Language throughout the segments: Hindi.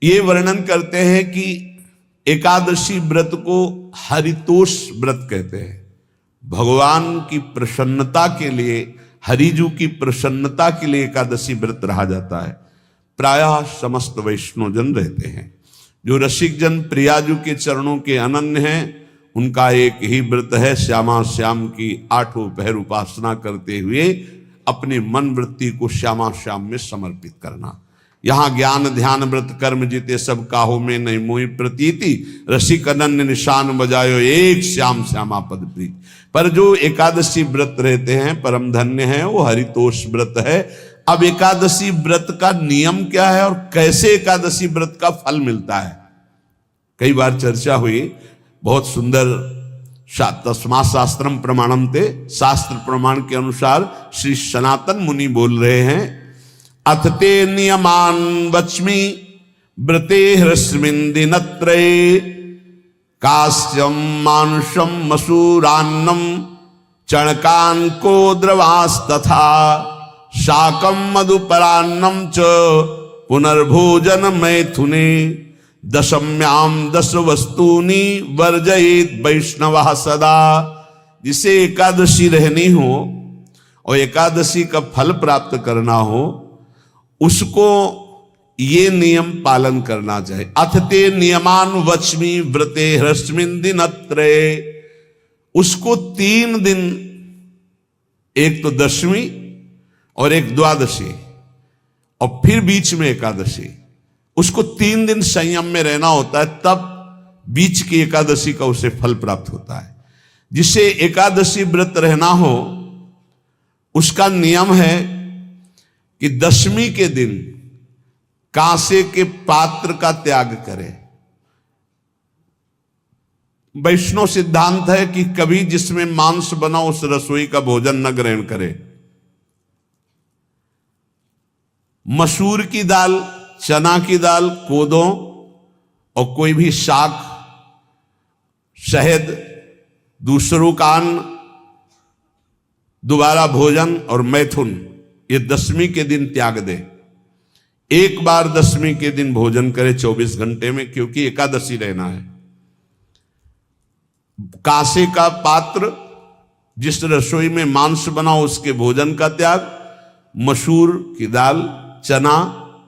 ये वर्णन करते हैं कि एकादशी व्रत को हरितोष व्रत कहते हैं। भगवान की प्रसन्नता के लिए, हरिजू की प्रसन्नता के लिए एकादशी व्रत रहा जाता है। प्रायः समस्त वैष्णवजन रहते हैं। जो रसिक जन प्रियाजू के चरणों के अनन्य हैं, उनका एक ही व्रत है, श्यामा श्याम की 8 पहर उपासना करते हुए अपनी मन वृत्ति को श्यामा श्याम में समर्पित करना। यहाँ ज्ञान ध्यान व्रत कर्म जीते सब काहो में नहीं मोहि प्रतीति, रसिक अनन्य निशान बजायो एक श्याम श्यामा पद प्रीति। पर जो एकादशी व्रत रहते हैं परम धन्य है, वो हरितोष व्रत है। अब एकादशी व्रत का नियम क्या है और कैसे एकादशी व्रत का फल मिलता है, कई बार चर्चा हुई। बहुत सुंदर तस्मात् शास्त्रम प्रमाणम ते, शास्त्र प्रमाण के अनुसार श्री सनातन मुनि बोल रहे हैं, अथ ते नियमान वच्मि व्रते ह्रस्मिन् दिनत्रये, कास्यम मानुषम मसूरान्नम चणकान को द्रवास्तथा, शाकम मधुपरान्नम च पुनर्भोजन मैथुने, दशम्याम 10 वस्तूनि वर्जयेत वैष्णव सदा। जिसे एकादशी रहनी हो और एकादशी का फल प्राप्त करना हो, उसको ये नियम पालन करना चाहिए। अथ ते नियमान वच्मि व्रते ह्रस्मिन् दिनत्रये, उसको 3 दिन, एक तो दशमी और एक द्वादशी और फिर बीच में एकादशी, उसको 3 दिन संयम में रहना होता है, तब बीच की एकादशी का उसे फल प्राप्त होता है। जिसे एकादशी व्रत रहना हो उसका नियम है कि दशमी के दिन कांसे के पात्र का त्याग करे। वैष्णव सिद्धांत है कि कभी जिसमें मांस बना उस रसोई का भोजन न ग्रहण करे। मसूर की दाल, चना की दाल, कोदों और कोई भी शाक, शहद, दूसरों का अन्न, दोबारा भोजन और मैथुन, ये दशमी के दिन त्याग दे। एक बार दशमी के दिन भोजन करे 24 घंटे में, क्योंकि एकादशी रहना है। कांसे का पात्र, जिस रसोई में मांस बना उसके भोजन का त्याग, मसूर की दाल, चना,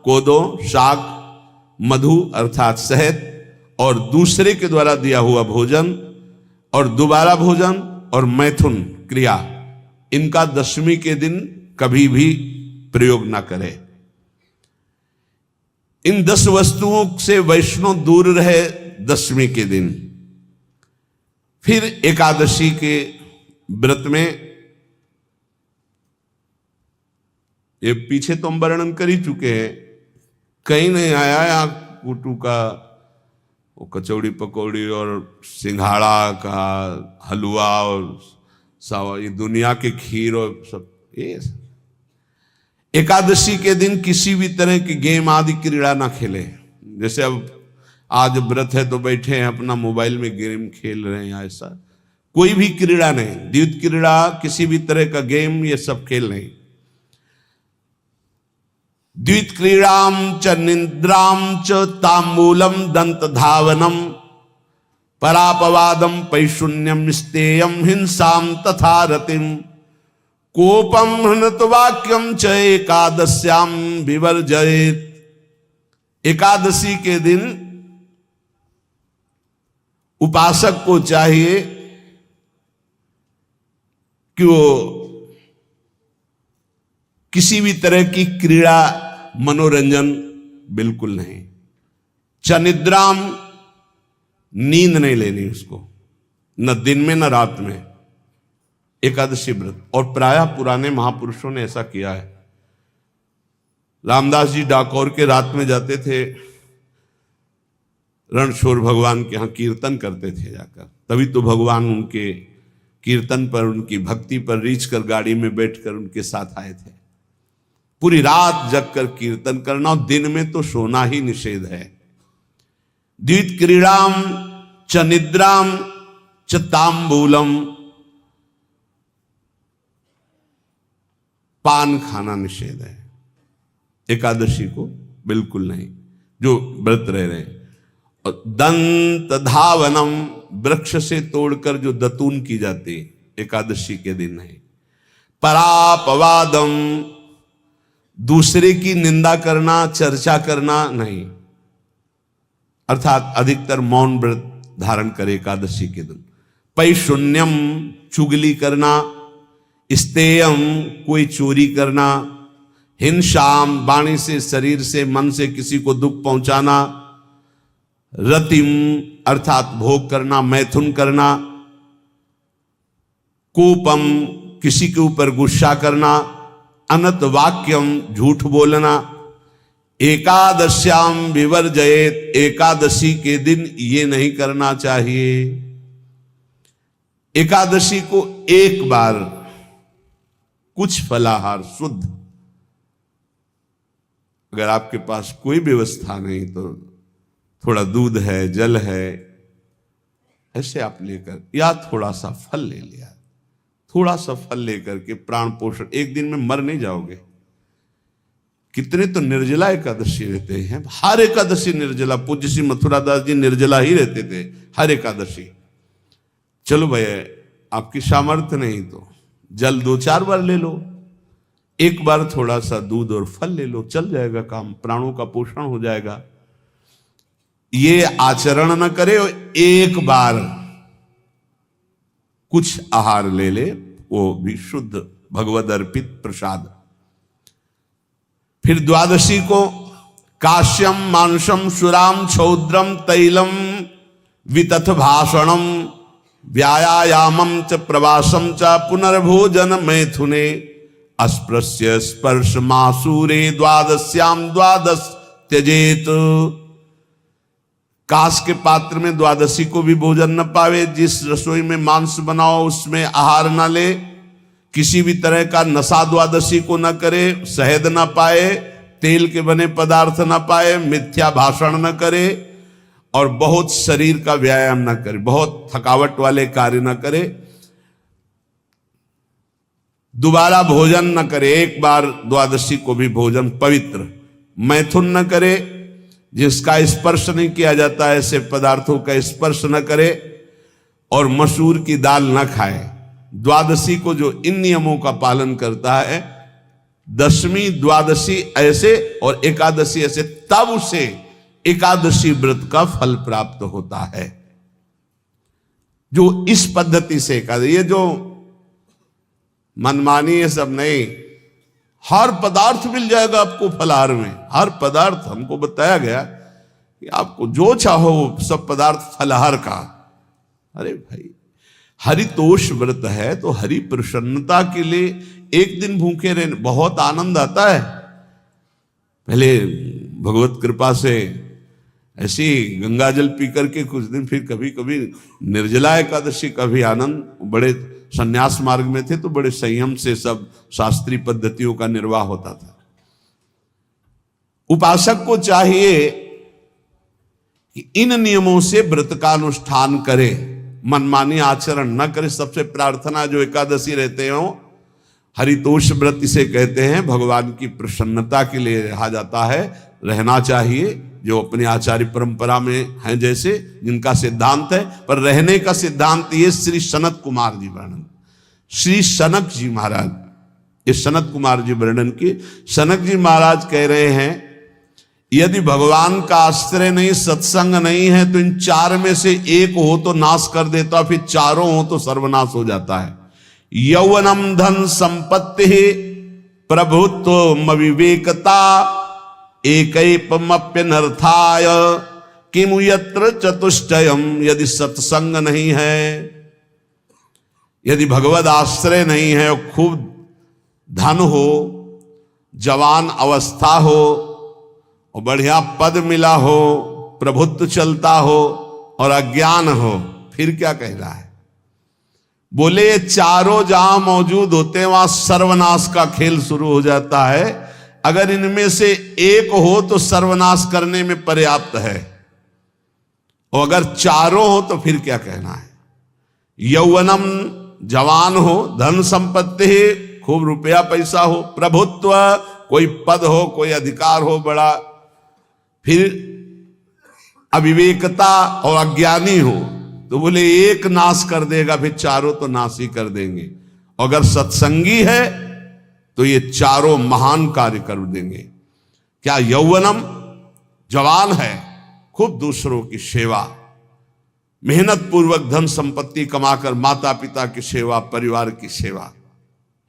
कोदो, शाक, मधु अर्थात शहद और दूसरे के द्वारा दिया हुआ भोजन और दोबारा भोजन और मैथुन क्रिया, इनका दशमी के दिन कभी भी प्रयोग ना करे। इन 10 वस्तुओं से वैष्णव दूर रहे दशमी के दिन। फिर एकादशी के व्रत में, ये पीछे तो हम वर्णन कर ही चुके हैं, कहीं नहीं आया यहाँ कुटू का वो कचौड़ी पकौड़ी और सिंघाड़ा का हलवा और सावा, ये दुनिया के खीर और सब। ये एकादशी के दिन किसी भी तरह की गेम आदि क्रीड़ा ना खेले। जैसे अब आज व्रत है तो बैठे हैं अपना मोबाइल में गेम खेल रहे हैं, ऐसा कोई भी क्रीड़ा नहीं। द्वैत क्रीड़ा, किसी भी तरह का गेम, ये सब खेल नहीं। द्वैत क्रीड़ाम च निद्राम च तांबूलम दंत धावनम, परापवादम पैशून्यम स्तेयम हिंसाम तथा रतिम, कोपम हनत वाक्यम च एकादश्याम विवर्जयेत। एकादशी के दिन उपासक को चाहिए कि वो किसी भी तरह की क्रीड़ा, मनोरंजन बिल्कुल नहीं। चनिद्राम, नींद नहीं लेनी उसको, न दिन में न रात में, एकादशी व्रत। और प्रायः पुराने महापुरुषों ने ऐसा किया है। रामदास जी डाकोर के रात में जाते थे, रणछोड़ भगवान के यहाँ कीर्तन करते थे जाकर। तभी तो भगवान उनके कीर्तन पर, उनकी भक्ति पर रीझ कर गाड़ी में बैठकर उनके साथ आए थे। पूरी रात जगकर कीर्तन करना, और दिन में तो सोना ही निषेध है। द्वैत क्रीड़ाम च निद्राम च तांबूलम, पान खाना निषेध है एकादशी को, बिल्कुल नहीं। जो व्रत रह रहे हैं। और दंत धावनम, वृक्ष से तोड़कर जो दतून की जाती है एकादशी के दिन है। परापवादम, दूसरे की निंदा करना, चर्चा करना नहीं, अर्थात अधिकतर मौन व्रत धारण करे एकादशी के दिन। पैशून्यम, चुगली करना। स्तेयम, कोई चोरी करना। हिंसाम, वाणी से, शरीर से, मन से किसी को दुख पहुंचाना। रतिम, अर्थात भोग करना, मैथुन करना। कोपम, किसी के ऊपर गुस्सा करना। अनत वाक्यम, झूठ बोलना। एकादश्याम विवर्जयेत, एकादशी के दिन ये नहीं करना चाहिए। एकादशी को एक बार कुछ फलाहार शुद्ध, अगर आपके पास कोई व्यवस्था नहीं तो थोड़ा दूध है, जल है, ऐसे आप लेकर, या थोड़ा सा फल ले लिया, थोड़ा सा फल लेकर के प्राण पोषण, एक दिन में मर नहीं जाओगे। कितने तो निर्जला एकादशी रहते हैं, हर एकादशी निर्जला। पूज्य श्री मथुरादास जी निर्जला ही रहते थे हर एकादशी। चलो भैया आपकी सामर्थ्य नहीं तो जल 2-4 बार ले लो, एक बार थोड़ा सा दूध और फल ले लो, चल जाएगा काम, प्राणों का पोषण हो जाएगा। ये आचरण न करे, एक बार कुछ आहार ले ले, वो भी शुद्ध भगवद अर्पित प्रसाद। फिर द्वादशी को काश्यम, मांसम, सुराम, छौद्रम, तैलम, वितथ भाषणम, व्यायामम च प्रवासम च पुनर्भोजन मैथुने, अस्पृश्य स्पर्श मासूरे द्वादश्याम द्वादश त्यजेत। कांस के पात्र में द्वादशी को भी भोजन न पावे। जिस रसोई में मांस बनाओ उसमें आहार न ले। किसी भी तरह का नशा द्वादशी को न करे। शहद न पाए, तेल के बने पदार्थ न पाए, मिथ्या भाषण न करे और बहुत शरीर का व्यायाम न करे, बहुत थकावट वाले कार्य न करे। दोबारा भोजन न करे, एक बार द्वादशी को भी भोजन पवित्र। मैथुन न करे, जिसका स्पर्श नहीं किया जाता ऐसे पदार्थों का स्पर्श न करे, और मसूर की दाल न खाए। द्वादशी को जो इन नियमों का पालन करता है, दशमी द्वादशी ऐसे और एकादशी ऐसे, तब उसे एकादशी व्रत का फल प्राप्त होता है। जो इस पद्धति से एकादशी, ये जो मनमानी है सब नहीं, हर पदार्थ मिल जाएगा आपको फलाहार में। हर पदार्थ हमको बताया गया कि आपको जो चाहो सब पदार्थ फलाहार का। अरे भाई हरितोष व्रत है तो हरि प्रसन्नता के लिए एक दिन भूखे रहने बहुत आनंद आता है। पहले भगवत कृपा से ऐसी गंगा जल पी करके कुछ दिन, फिर कभी कभी निर्जला एकादशी का भी आनंद। बड़े संन्यास मार्ग में थे तो बड़े संयम से सब शास्त्रीय पद्धतियों का निर्वाह होता था। उपासक को चाहिए कि इन नियमों से व्रत का अनुष्ठान करे, मनमानी आचरण न करे। सबसे प्रार्थना जो एकादशी रहते हो, हरितोष व्रत इसे कहते हैं, भगवान की प्रसन्नता के लिए रहा जाता है, रहना चाहिए। जो अपनी आचार्य परंपरा में हैं, जैसे जिनका सिद्धांत है, पर रहने का सिद्धांत ये श्री सनत कुमार जी वर्णन, श्री सनक जी महाराज, ये सनत कुमार जी वर्णन की। सनक जी महाराज कह रहे हैं, यदि भगवान का आश्रय नहीं, सत्संग नहीं है, तो इन 4 में से एक हो तो नाश कर देता, फिर चारों हो तो सर्वनाश हो जाता है। यौवनम धन संपत्ति प्रभुत्व विवेकता एकैपमप्यनर्थाय किमु यत्र चतुष्टयम। यदि सत्संग नहीं है, यदि भगवद आश्रय नहीं है, और खूब धन हो, जवान अवस्था हो, और बढ़िया पद मिला हो, प्रभुत्व चलता हो, और अज्ञान हो, फिर क्या कह रहा है? बोले ये चारों जहां मौजूद होते हैं वहां सर्वनाश का खेल शुरू हो जाता है। अगर इनमें से एक हो तो सर्वनाश करने में पर्याप्त है, और अगर चारों हो तो फिर क्या कहना है? यौवनम, जवान हो, धन संपत्ति, खूब रुपया पैसा हो, प्रभुत्व, कोई पद हो, कोई अधिकार हो बड़ा, फिर अविवेकता और अज्ञानी हो तो बोले एक नाश कर देगा, फिर चारों तो नाश ही कर देंगे। अगर सत्संगी है तो ये चारों महान कार्य कर देंगे। क्या यौवनम, जवान है, खूब दूसरों की सेवा, मेहनत पूर्वक धन संपत्ति कमाकर माता पिता की सेवा, परिवार की सेवा।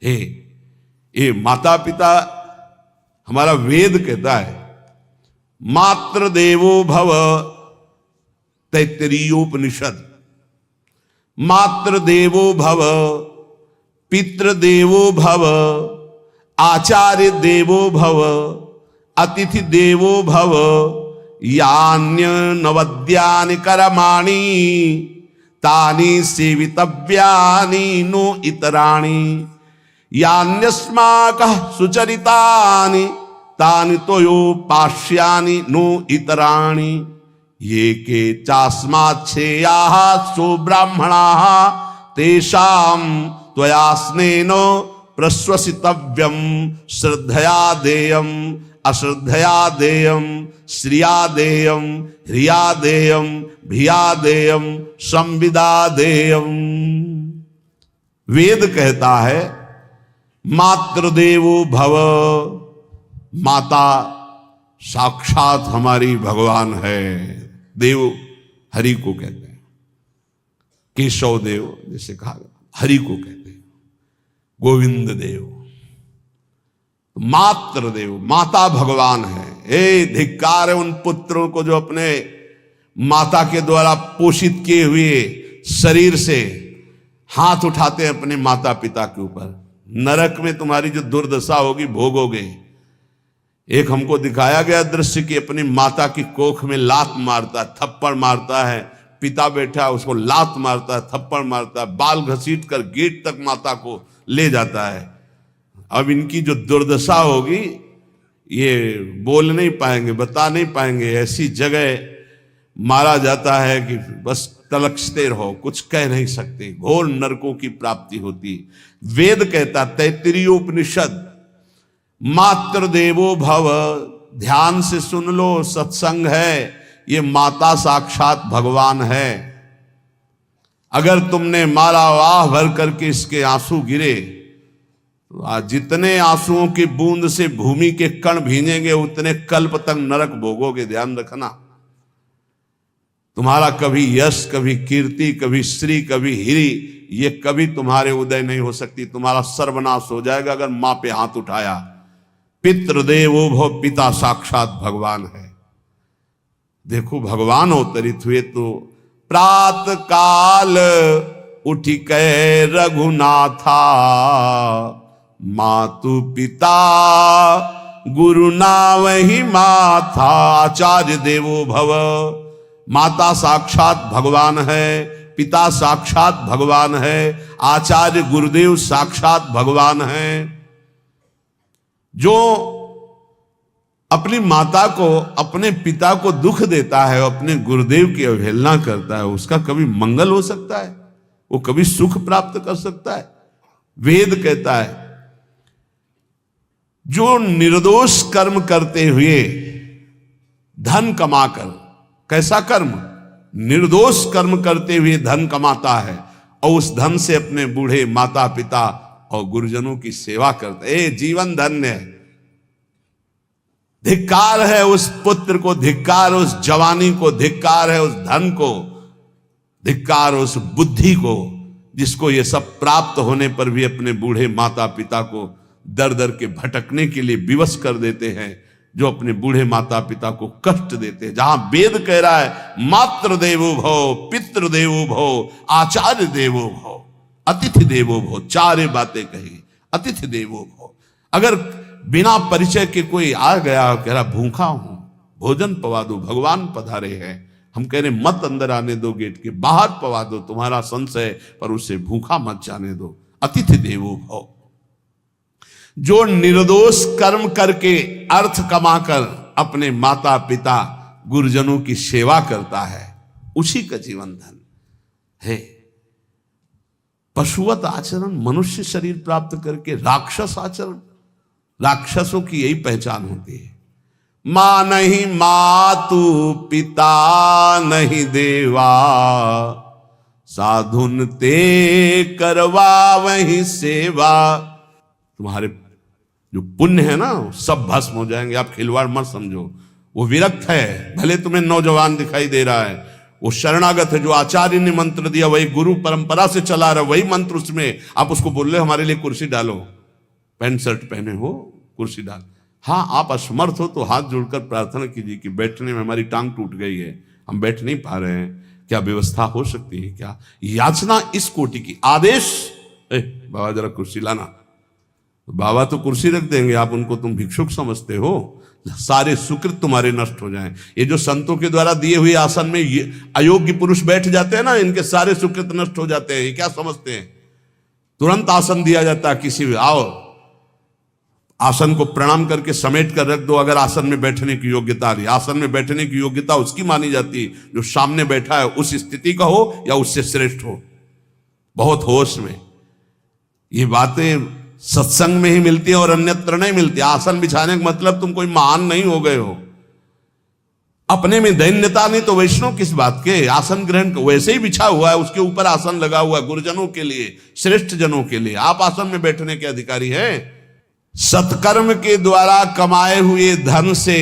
ये माता पिता, हमारा वेद कहता है मातृ देवो भव, तैत्तरीयोपनिषद, मातृ देवो भव, पितृ देवो भव, आचार्य देवो भव, अतिथि देवो भव, यान्य नवद्यानि कर्माणि तानि सेवितव्यानि नो इतराणि, यान्यस्माकः सुचरितानि तानि तोयोपास्यानि नो इतराणि, ये के चास्माच्छेयाः सो ब्राह्मणाः तेषां त्वया स्नेन प्रश्वसितव्यं, श्रद्धया देयम् अश्रद्धया देयम्, श्रिया देयम् ह्रिया देयम् भिया देयम् संविदा देयम्। वेद कहता है मातृदेवो भव, माता साक्षात हमारी भगवान है। देव हरि को कहते हैं, केशव देव जैसे कहा हरि को कहते हैं, गोविंद देव, मातृ देव, माता भगवान है। धिक्कार है उन पुत्रों को जो अपने माता के द्वारा पोषित किए हुए शरीर से हाथ उठाते हैं अपने माता पिता के ऊपर। नरक में तुम्हारी जो दुर्दशा होगी भोगोगे। एक हमको दिखाया गया दृश्य कि अपनी माता की कोख में लात मारता है, थप्पड़ मारता है, पिता बैठा है उसको लात मारता है, थप्पड़ मारता है, बाल घसीट कर गेट तक माता को ले जाता है। अब इनकी जो दुर्दशा होगी ये बोल नहीं पाएंगे, बता नहीं पाएंगे। ऐसी जगह मारा जाता है कि बस तलकते रहो, कुछ कह नहीं सकते, घोर नरकों की प्राप्ति होती। वेद कहता, तैत्तरीयोपनिषद, मातृ देवो भव, ध्यान से सुन लो, सत्संग है, ये माता साक्षात भगवान है। अगर तुमने मारा वाह भर करके इसके आंसू गिरे तो आज जितने आंसुओं की बूंद से भूमि के कण भीनेंगे उतने कल्प तक नरक भोगोगे। ध्यान रखना, तुम्हारा कभी यश, कभी कीर्ति, कभी श्री, कभी हिरी, ये कभी तुम्हारे उदय नहीं हो सकती। तुम्हारा सर्वनाश हो जाएगा अगर मां पे हाथ उठाया। पितृदेवो भव, पिता साक्षात भगवान है। देखो भगवान अवतरित हुए तो प्रात काल उठी कै रघुनाथा, मातु पिता गुरु नावहि माथा। आचार्य देवो भव, माता साक्षात भगवान है, पिता साक्षात भगवान है, आचार्य गुरुदेव साक्षात भगवान है। जो अपनी माता को, अपने पिता को दुख देता है, अपने गुरुदेव की अवहेलना करता है, उसका कभी मंगल हो सकता है? वो कभी सुख प्राप्त कर सकता है? वेद कहता है जो निर्दोष कर्म करते हुए धन कमाकर, कैसा कर्म? निर्दोष कर्म करते हुए धन कमाता है और उस धन से अपने बूढ़े माता पिता और गुरुजनों की सेवा करता है, जीवन धन्य है। धिक्कार है उस पुत्र को, धिक्कार उस जवानी को, धिक्कार है उस धन को, धिक्कार उस बुद्धि को जिसको ये सब प्राप्त होने पर भी अपने बूढ़े माता पिता को दर दर के भटकने के लिए विवश कर देते हैं, जो अपने बूढ़े माता पिता को कष्ट देते हैं। जहां वेद कह रहा है मातृ देवो भव, पितृ देवो भव, आचार्य देवो भव, अतिथि देवो भव, चारे बातें कही। अतिथि देवो भव, अगर बिना परिचय के कोई आ गया, कह रहा भूखा हूं, भोजन पवा दो, भगवान पधारे हैं, हम कह रहे मत अंदर आने दो, गेट के बाहर पवा दो, तुम्हारा संशय, पर उसे भूखा मत जाने दो। अतिथि देवो भव, जो निर्दोष कर्म करके अर्थ कमाकर अपने माता पिता गुरुजनों की सेवा करता है, उसी का जीवन धन है। पशुवत आचरण, मनुष्य शरीर प्राप्त करके राक्षस आचरण, राक्षसों की यही पहचान होती है। मां नहीं मातु पिता नहीं देवा, साधुन ते करवा वही सेवा। तुम्हारे जो पुण्य है ना सब भस्म हो जाएंगे, आप खिलवाड़ मत समझो। वो विरक्त है, भले तुम्हें नौजवान दिखाई दे रहा है, वो शरणागत है। जो आचार्य ने मंत्र दिया वही गुरु परंपरा से चला रहा, वही मंत्र उसमें। आप उसको बोल रहे हमारे लिए कुर्सी डालो, पैंट शर्ट पहने हो कुर्सी डाल। हाँ, आप असमर्थ हो तो हाथ जोड़कर प्रार्थना कीजिए कि बैठने में हमारी टांग टूट गई है, हम बैठ नहीं पा रहे हैं, क्या व्यवस्था हो सकती है क्या? याचना इस कोटि की। आदेश, बाबा जरा कुर्सी लाना, बाबा तो कुर्सी रख देंगे, आप उनको तुम भिक्षुक समझते हो। सारे सुकृत तुम्हारे नष्ट हो जाएं। ये जो संतों के द्वारा दिए हुए आसन में ये अयोग्य पुरुष बैठ जाते हैं ना, इनके सारे सुकृत नष्ट हो जाते हैं। ये क्या समझते हैं? तुरंत आसन दिया जाता है किसी भी, आओ आसन को प्रणाम करके समेट कर रख दो। अगर आसन में बैठने की योग्यता रही, आसन में बैठने की योग्यता उसकी मानी जाती है जो सामने बैठा है, उस स्थिति का हो या उससे श्रेष्ठ हो। बहुत होश में ये बातें सत्संग में ही मिलती है और अन्यत्र नहीं मिलती। आसन बिछाने का मतलब तुम कोई महान नहीं हो गए हो, अपने में दैन्यता नहीं तो वैष्णव किस बात के? आसन ग्रहण वैसे ही बिछा हुआ है, उसके ऊपर आसन लगा हुआ है गुरुजनों के लिए, श्रेष्ठ जनों के लिए। आप आसन में बैठने के अधिकारी हैं। सत्कर्म के द्वारा कमाए हुए धन से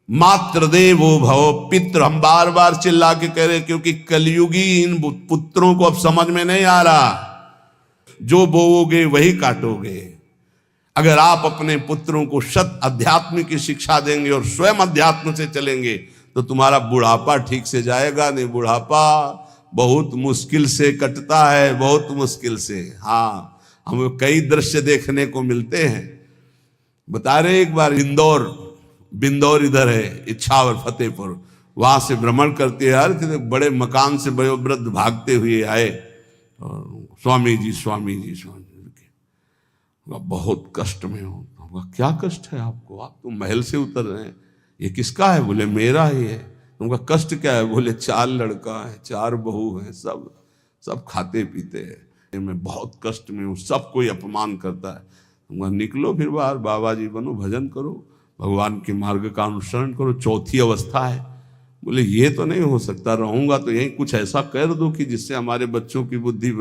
मात्र देवो भव पितृ, हम बार बार चिल्ला के कह रहे, क्योंकि कलयुगी इन पुत्रों को अब समझ में नहीं आ रहा। जो बोओगे वही काटोगे। अगर आप अपने पुत्रों को शत अध्यात्म की शिक्षा देंगे और स्वयं अध्यात्म से चलेंगे तो तुम्हारा बुढ़ापा ठीक से जाएगा नहीं। बुढ़ापा बहुत मुश्किल से कटता है, बहुत मुश्किल से। हाँ, हमें कई दृश्य देखने को मिलते हैं। बता रहे एक बार बिंदौर इधर है, इच्छावर फतेहपुर, वहां से भ्रमण करते यार, बड़े मकान से वयोवृद्ध भागते हुए आए और स्वामी जी बहुत कष्ट में हो। क्या कष्ट है आपको? आप तो महल से उतर रहे हैं, ये किसका है? बोले मेरा ही है। तुमका कष्ट क्या है? बोले 4 लड़का है, 4 बहू है, सब खाते पीते हैं, मैं बहुत कष्ट में हूँ, सब कोई अपमान करता है। तुमका निकलो फिर बाहर, बाबा जी बनो, भजन करो, भगवान के मार्ग का अनुसरण करो। चौथी अवस्था है। बोले ये तो नहीं हो सकता, रहूंगा तो यही कुछ ऐसा कर दो कि जिससे हमारे बच्चों की बुद्धि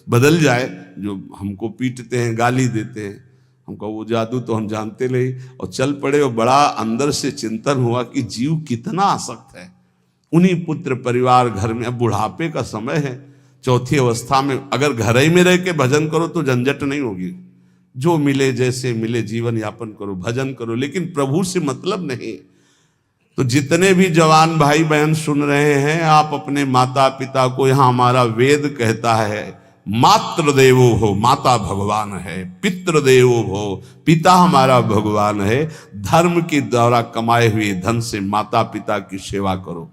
बदल जाए, जो हमको पीटते हैं, गाली देते हैं। हमको वो जादू तो हम जानते नहीं, और चल पड़े। और बड़ा अंदर से चिंतन हुआ कि जीव कितना आसक्त है उन्हीं पुत्र परिवार घर में। अब बुढ़ापे का समय है, चौथी अवस्था में अगर घर ही में रह के भजन करो तो झंझट नहीं होगी। जो मिले जैसे मिले जीवन यापन करो, भजन करो, लेकिन प्रभु से मतलब नहीं। तो जितने भी जवान भाई बहन सुन रहे हैं, आप अपने माता पिता को, यहां हमारा वेद कहता है मात्र देवो हो, माता भगवान है, पितृ देवो हो, पिता हमारा भगवान है। धर्म के द्वारा कमाए हुए धन से माता पिता की सेवा करो।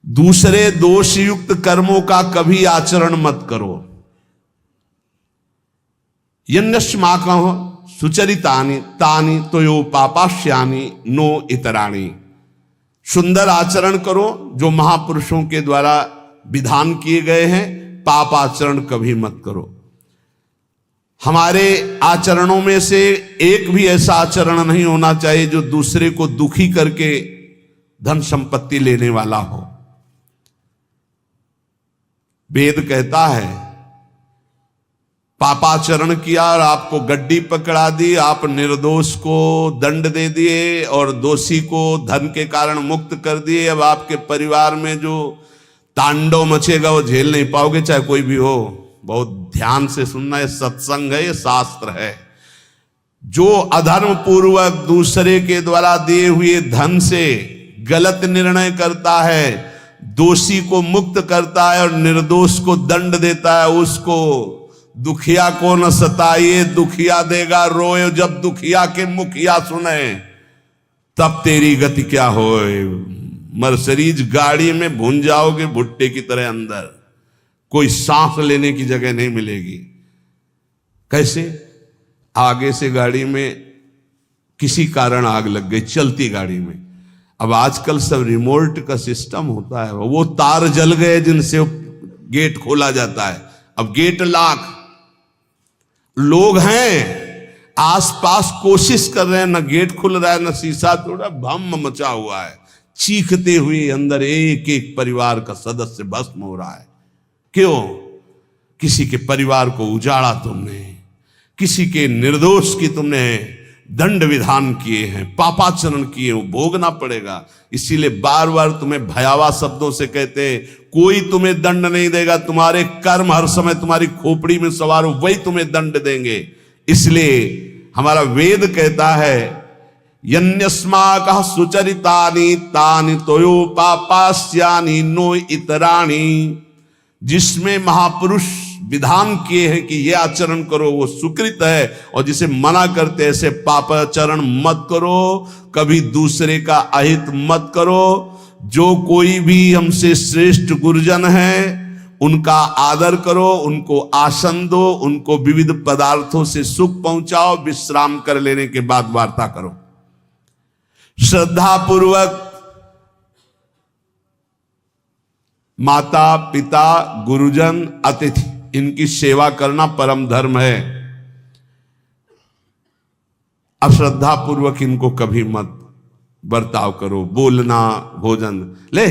दूसरे दोष युक्त कर्मों का कभी आचरण मत करो। यन्यस्माकं सुचरितानि तानि तोयो पापाश्यानि नो इतराणि। सुंदर आचरण करो जो महापुरुषों के द्वारा विधान किए गए हैं, पाप आचरण कभी मत करो। हमारे आचरणों में से एक भी ऐसा आचरण नहीं होना चाहिए जो दूसरे को दुखी करके धन संपत्ति लेने वाला हो। वेद कहता है पापाचरण किया और आपको गड्डी पकड़ा दी, आप निर्दोष को दंड दे दिए और दोषी को धन के कारण मुक्त कर दिए। अब आपके परिवार में जो तांडव मचेगा वो झेल नहीं पाओगे, चाहे कोई भी हो। बहुत ध्यान से सुनना, है सत्संग है, ये शास्त्र है। जो अधर्म पूर्वक दूसरे के द्वारा दिए हुए धन से गलत निर्णय करता है, दोषी को मुक्त करता है और निर्दोष को दंड देता है, उसको दुखिया को न सताइए, दुखिया देगा रोए। जब दुखिया के मुखिया सुने तब तेरी गति क्या होए। मर्सरीज गाड़ी में भून जाओगे भुट्टे की तरह अंदर, कोई सांस लेने की जगह नहीं मिलेगी। कैसे? आगे से गाड़ी में किसी कारण आग लग गई, चलती गाड़ी में। अब आजकल सब रिमोट का सिस्टम होता है, वो तार जल गए जिनसे गेट खोला जाता है। अब गेट लाख लोग हैं, आसपास कोशिश कर रहे हैं, न गेट खुल रहा है न शीशा तोड़ा, भम मचा हुआ है, चीखते हुए अंदर एक एक परिवार का सदस्य भस्म हो रहा है। क्यों? किसी के परिवार को उजाड़ा तुमने, किसी के निर्दोष की तुमने दंड विधान किए हैं, पापाचरण किए, वो भोगना पड़ेगा। इसीलिए बार बार तुम्हें भयावह शब्दों से कहते हैं, कोई तुम्हें दंड नहीं देगा, तुम्हारे कर्म हर समय तुम्हारी खोपड़ी में सवार हो, वही तुम्हें दंड देंगे। इसलिए हमारा वेद कहता है, यन्यस्माकः सुचरितानि तानि तोयो पापास्यानि नो इतराणि, जिसमें महापुरुष विधान किए हैं कि यह आचरण करो वो सुकृत है, और जिसे मना करते ऐसे पापाचरण मत करो, कभी दूसरे का अहित मत करो। जो कोई भी हमसे श्रेष्ठ गुरुजन है उनका आदर करो, उनको आसन दो, उनको विविध पदार्थों से सुख पहुंचाओ, विश्राम कर लेने के बाद वार्ता करो। श्रद्धा पूर्वक माता पिता गुरुजन अतिथि इनकी सेवा करना परम धर्म है। अश्रद्धा पूर्वक इनको कभी मत बर्ताव करो। बोलना, भोजन, ले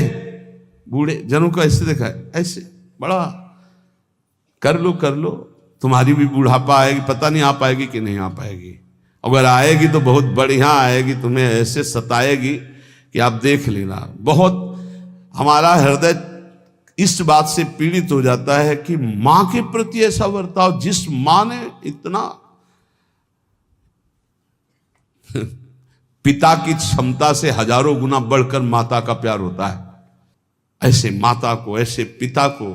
बूढ़े जनों को ऐसे देखा है, ऐसे बड़ा कर लो, तुम्हारी भी बुढ़ापा आएगी, पता नहीं आ पाएगी कि नहीं आ पाएगी। अगर आएगी तो बहुत बढ़िया आएगी, तुम्हें ऐसे सताएगी कि आप देख लेना। बहुत हमारा हृदय इस बात से पीड़ित हो जाता है कि मां के प्रति ऐसा बर्ताव, जिस मां ने इतना पिता की क्षमता से हजारों गुना बढ़कर माता का प्यार होता है। ऐसे माता को, ऐसे पिता को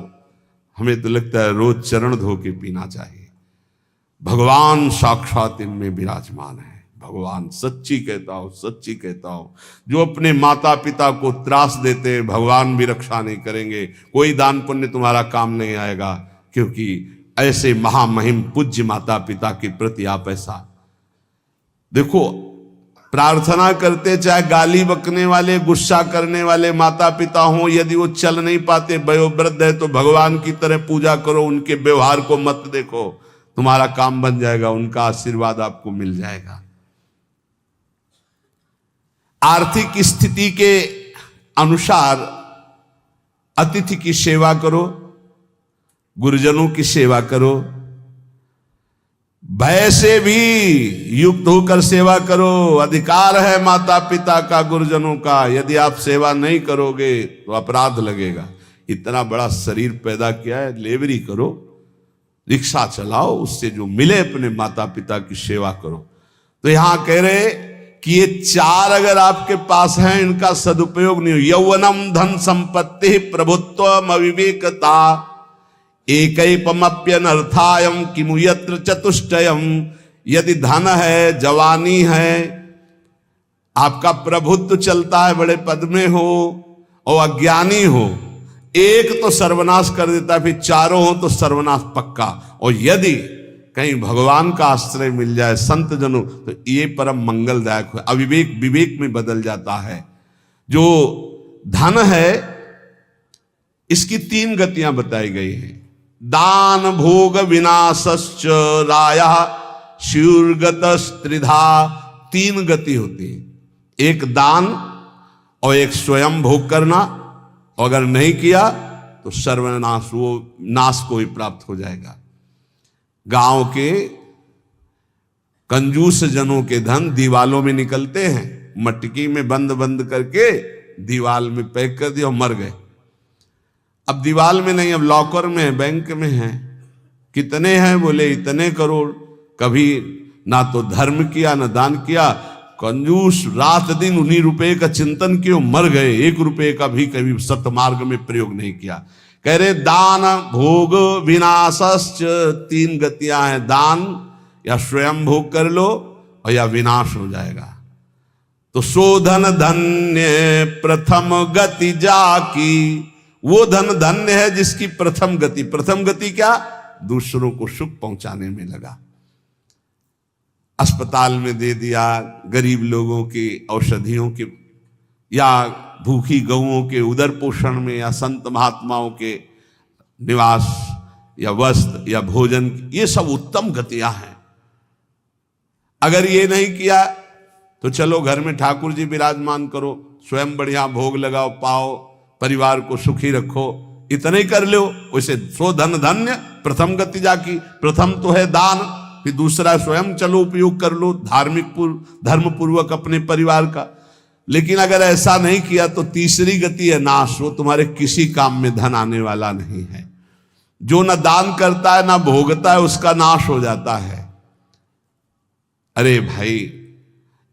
हमें तो लगता है रोज चरण धो के पीना चाहिए। भगवान साक्षात इनमें विराजमान है। भगवान सच्ची कहता हूं, जो अपने माता पिता को त्रास देते हैं भगवान भी रक्षा नहीं करेंगे, कोई दान पुण्य तुम्हारा काम नहीं आएगा, क्योंकि ऐसे महामहिम पूज्य माता पिता के प्रति आप ऐसा देखो। प्रार्थना करते, चाहे गाली बकने वाले, गुस्सा करने वाले माता पिता हों, यदि वो चल नहीं पाते, वयोवृद्ध है, तो भगवान की तरह पूजा करो, उनके व्यवहार को मत देखो, तुम्हारा काम बन जाएगा, उनका आशीर्वाद आपको मिल जाएगा। आर्थिक स्थिति के अनुसार अतिथि की सेवा करो, गुरुजनों की सेवा करो, भय से भी युक्त होकर सेवा करो। अधिकार है माता पिता का, गुरुजनों का। यदि आप सेवा नहीं करोगे तो अपराध लगेगा। इतना बड़ा शरीर पैदा किया है, लेबरी करो, रिक्शा चलाओ, उससे जो मिले अपने माता पिता की सेवा करो। तो यहां कह रहे कि ये चार अगर आपके पास हैं, इनका सदुपयोग नहीं हो। यौवनम धन संपत्ति प्रभुत्वम अविवेकता एकैपमप्यनर्थायम किमु यत्र चतुष्टयम। यदि धन है, जवानी है, आपका प्रभुत्व चलता है, बड़े पद में हो और अज्ञानी हो, एक तो सर्वनाश कर देता है, फिर चारों हो तो सर्वनाश पक्का। और यदि कहीं भगवान का आश्रय मिल जाए, संत जनों, तो ये परम मंगलदायक है। अविवेक विवेक में बदल जाता है। जो धन है, इसकी तीन गतियां बताई गई हैं। दान भोग विनाशश्च रायः शीर्गतस्त्रिधा। तीन गति होती है, एक दान और एक स्वयं भोग करना, और अगर नहीं किया तो सर्वनाश, वो नाश को ही प्राप्त हो जाएगा। गांव के कंजूस जनों के धन दीवालों में निकलते हैं, मटकी में बंद बंद करके दीवाल में पैक कर दिया और मर गए। अब दीवाल में नहीं, अब लॉकर में है, बैंक में है। कितने हैं? बोले इतने करोड़। कभी ना तो धर्म किया ना दान किया, कंजूस रात दिन उन्हीं रुपए का चिंतन किया, मर गए। एक रुपए का भी कभी सतमार्ग में प्रयोग नहीं किया। कह रहे दान भोग विनाशश्च, तीन गतियां हैं। दान या स्वयं भोग कर लो और या विनाश हो जाएगा। तो शोधन धन्य प्रथम गति जाकी, वो धन धन्य है जिसकी प्रथम गति। प्रथम गति क्या? दूसरों को सुख पहुंचाने में लगा। अस्पताल में दे दिया, गरीब लोगों की औषधियों के, या भूखी गौओं के उदर पोषण में, या संत महात्माओं के निवास या वस्त्र या भोजन, ये सब उत्तम गतियां हैं। अगर ये नहीं किया तो चलो घर में ठाकुर जी विराजमान करो, स्वयं बढ़िया भोग लगाओ, पाओ, परिवार को सुखी रखो, इतना ही कर लो। वैसे सो धन धन्य प्रथम गति जाकी, प्रथम तो है दान, फिर दूसरा स्वयं चलो उपयोग कर लो धार्मिक धर्म पूर्वक अपने परिवार का। लेकिन अगर ऐसा नहीं किया तो तीसरी गति है नाश, वो तुम्हारे किसी काम में धन आने वाला नहीं है। जो न दान करता है ना भोगता है उसका नाश हो जाता है। अरे भाई,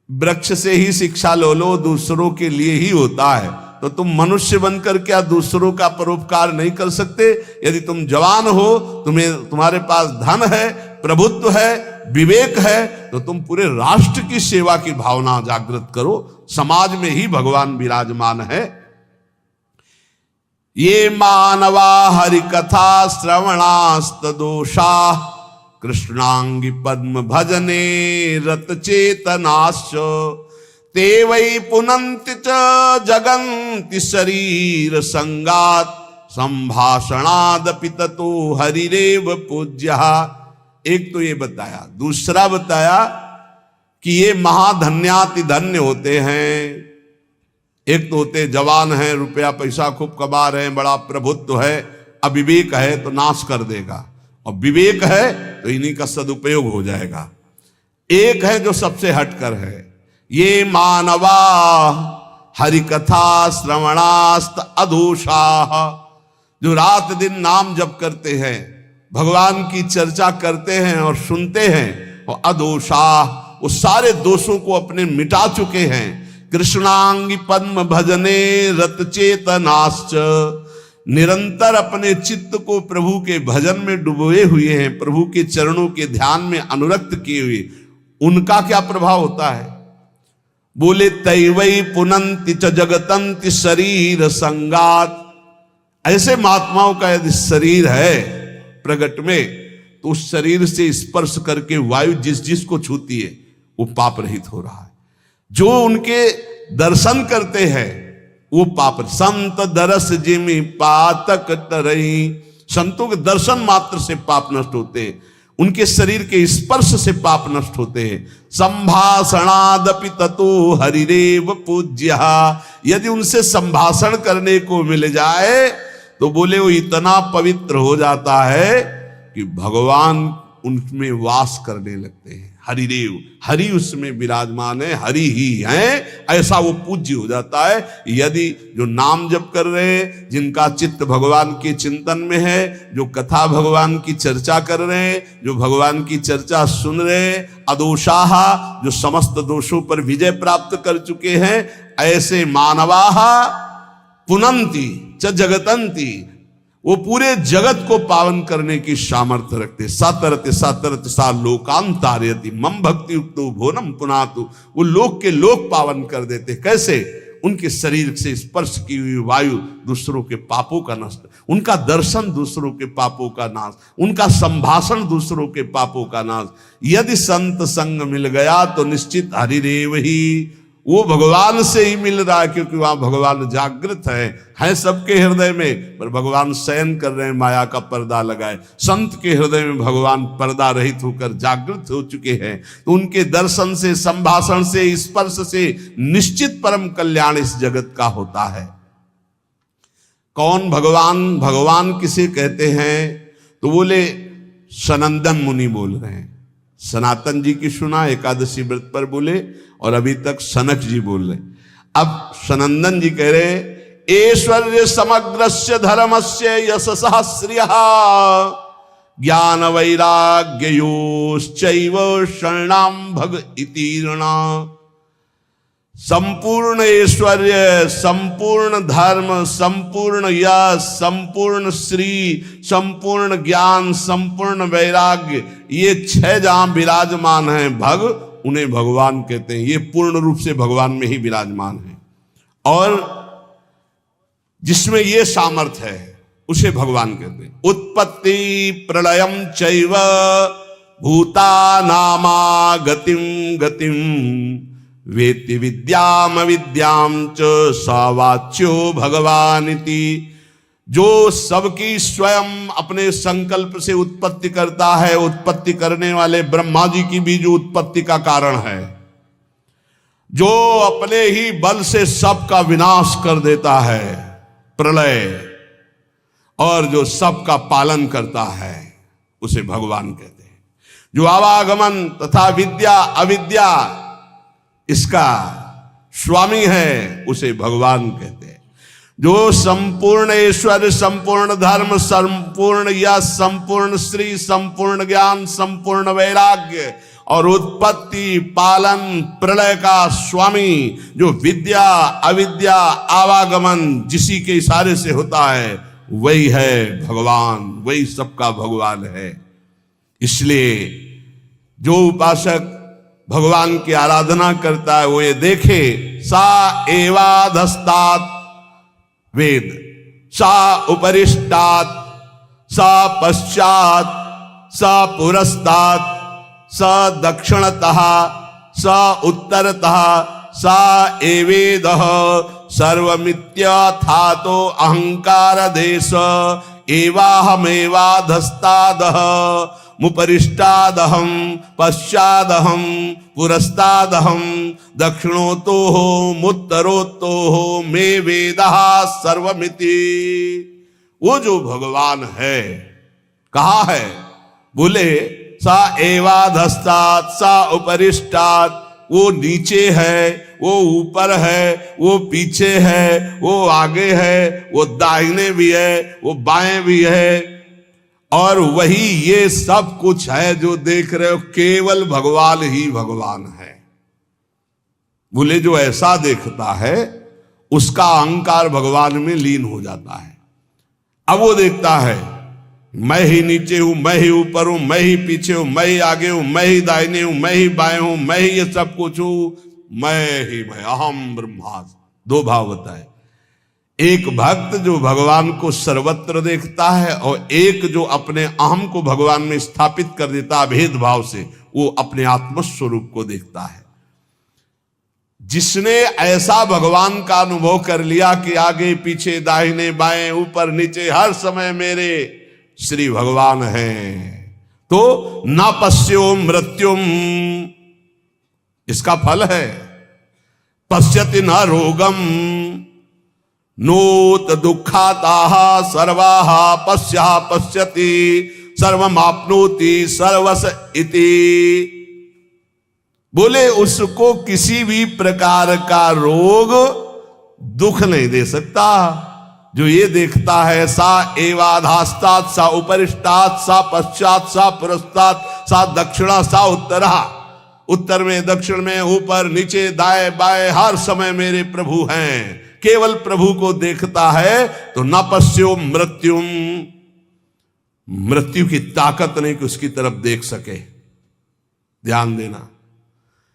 वृक्ष से ही शिक्षा लो, दूसरों के लिए ही होता है, तो तुम मनुष्य बनकर क्या दूसरों का परोपकार नहीं कर सकते? यदि तुम जवान हो, तुम्हारे पास धन है, प्रभुत्व है, विवेक है, तो तुम पूरे राष्ट्र की सेवा की भावना जागृत करो। समाज में ही भगवान विराजमान है। ये मानवा हरि कथा श्रवणास्त दोषा कृष्णांगी पद्म भजने रत चेतनाश्च ते वै पुनन्ति च जगन्ति शरीर संगात संभाषणादपि ततो हरिरेव पूज्यः। एक तो ये बताया, दूसरा बताया कि ये महाधन्याति धन्य होते हैं। एक तो होते जवान हैं, रुपया पैसा खूब कमा रहे हैं, बड़ा प्रभुत्व है, अविवेक है तो नाश कर देगा, और विवेक है तो इन्हीं का सदुपयोग हो जाएगा। एक है जो सबसे हटकर है, ये मानवा हरि कथा श्रवणास्त अधोषाः, जो रात दिन नाम जप करते हैं, भगवान की चर्चा करते हैं और सुनते हैं, और अधोषाः, वो सारे दोषों को अपने मिटा चुके हैं। कृष्णांगी पद्म भजने रत चेतनाश्च, निरंतर अपने चित्त को प्रभु के भजन में डुबोए हुए हैं, प्रभु के चरणों के ध्यान में अनुरक्त किए हुए, उनका क्या प्रभाव होता है? बोले तैवै पुनन्ति च जगतन्ति शरीर संगात। ऐसे महात्माओं का यदि शरीर है प्रगट में, तो उस शरीर से स्पर्श करके वायु जिस जिस को छूती है वो पाप रहित हो रहा है। जो उनके दर्शन करते हैं वो पाप। संत दरस जिमि पातक तरई, संतों के दर्शन मात्र से पाप नष्ट होते हैं, उनके शरीर के स्पर्श से पाप नष्ट होते हैं। संभाषणादपि ततो हरिरेव पूज्यः, यदि उनसे संभाषण करने को मिल जाए तो बोले वो इतना पवित्र हो जाता है कि भगवान उनमें वास करने लगते हैं। हरिदेव, हरि उसमें विराजमान है, हरि ही है, ऐसा वो पूज्य हो जाता है। यदि जो नाम जप कर रहे हैं, जिनका चित्त भगवान के चिंतन में है, जो कथा भगवान की चर्चा कर रहे हैं, जो भगवान की चर्चा सुन रहे हैं, अदोषाः, जो समस्त दोषों पर विजय प्राप्त कर चुके हैं, ऐसे मानवाः पुनन्ति च जगतन्ति, वो पूरे जगत को पावन करने की सामर्थ्य रखते। सातरते सातरते सा लोकान तारयति मम भक्ति युक्तो भोनम पुनातु, वो लोक के लोक पावन कर देते। कैसे? उनके शरीर से स्पर्श की हुई वायु दूसरों के पापों का नष्ट, उनका दर्शन दूसरों के पापों का नाश, उनका संभाषण दूसरों के पापों का नाश। यदि संत संग मिल गया तो निश्चित हरिरेव ही, वो भगवान से ही मिल रहा है, क्योंकि वहां भगवान जागृत है सबके हृदय में, पर भगवान शयन कर रहे हैं, माया का पर्दा लगाए। संत के हृदय में भगवान पर्दा रहित होकर जागृत हो चुके हैं, तो उनके दर्शन से, संभाषण से, स्पर्श से निश्चित परम कल्याण इस जगत का होता है। कौन भगवान? भगवान किसे कहते हैं? तो बोले सनंदन मुनि बोल रहे हैं। सनातन जी की सुना एकादशी व्रत पर बोले, और अभी तक सनक जी बोल रहे। अब सनंदन जी कह रहे, ऐश्वर्य समग्रस्य धर्मस्य यशसः श्रियः ज्ञान वैराग्ययोश्चैव शरणां भग इतीर्णा। संपूर्ण ऐश्वर्य, संपूर्ण धर्म, संपूर्ण यश, संपूर्ण श्री, संपूर्ण ज्ञान, संपूर्ण वैराग्य, ये 6 जहां विराजमान हैं भग, उन्हें भगवान कहते हैं। ये पूर्ण रूप से भगवान में ही विराजमान है, और जिसमें ये सामर्थ्य है उसे भगवान कहते हैं। उत्पत्ति प्रलयम चैव भूतानामागतिम गतिम वेत्ति विद्याम विद्याम च स वाच्यो भगवानिति। जो सबकी स्वयं अपने संकल्प से उत्पत्ति करता है, उत्पत्ति करने वाले ब्रह्मा जी की भी जो उत्पत्ति का कारण है, जो अपने ही बल से सबका विनाश कर देता है, प्रलय, और जो सबका पालन करता है, उसे भगवान कहते हैं। जो आवागमन तथा विद्या अविद्या इसका स्वामी है, उसे भगवान कहते हैं। जो संपूर्ण ईश्वर, संपूर्ण धर्म, संपूर्ण यश, संपूर्ण श्री, संपूर्ण ज्ञान, संपूर्ण वैराग्य और उत्पत्ति, पालन, प्रलय का स्वामी, जो विद्या अविद्या आवागमन जिसी के इशारे से होता है, वही है भगवान, वही सबका भगवान है। इसलिए जो उपासक भगवान की आराधना करता है, वो ये देखे, सा एवाधस्तात् वेद, सा उपरिष्टात्, सा पश्चात्, सा पुरस्तात्, सा दक्षिणतः, सा उत्तरतः, सा एवेदः सर्वमित्यथातो अहंकार देश एवाहमेवाधस्तादः मुपरिष्टादहं पश्चादहं पुरस्तादहं दक्षिणोतोः मुत्तरोतोः मे वेदः सर्वमिति। वो जो भगवान है, कहा है? बोले सा एवाधस्तात्, सा उपरिष्टात्, वो नीचे है, वो ऊपर है, वो पीछे है, वो आगे है, वो दाहिने भी है, वो बाएं भी है, और वही ये सब कुछ है जो देख रहे हो, केवल भगवान ही भगवान है। बोले जो ऐसा देखता है, उसका अहंकार भगवान में लीन हो जाता है। अब वो देखता है, मैं ही नीचे हूं, मैं ही ऊपर हूं, मैं ही पीछे हूं, मैं ही आगे हूं, मैं ही दाहिने हूं, मैं ही बाएं हूं, मैं ही ये सब कुछ हूं, मैं अहम ब्रह्मास्मि। दो भाव बताए, एक भक्त जो भगवान को सर्वत्र देखता है, और एक जो अपने अहम को भगवान में स्थापित कर देता है भेदभाव से, वो अपने आत्मस्वरूप को देखता है। जिसने ऐसा भगवान का अनुभव कर लिया कि आगे पीछे दाहिने बाएं ऊपर नीचे हर समय मेरे श्री भगवान हैं, तो न पश्यो मृत्युम, इसका फल है। पश्यति न रोगम नोत दुखाताः सर्वाः पश्यः पश्यति सर्वमाप्नोति सर्वस इति। बोले उसको किसी भी प्रकार का रोग दुख नहीं दे सकता। जो ये देखता है, सा एवाधास्तात्, सा उपरिष्टात्, सा पश्चात्, सा पुरस्तात्, सा दक्षिणा, सा उत्तरा, उत्तर में दक्षिण में ऊपर नीचे दाएं बाएं हर समय मेरे प्रभु हैं, केवल प्रभु को देखता है, तो न पश्यो मृत्युम, मृत्यु की ताकत नहीं कि उसकी तरफ देख सके। ध्यान देना।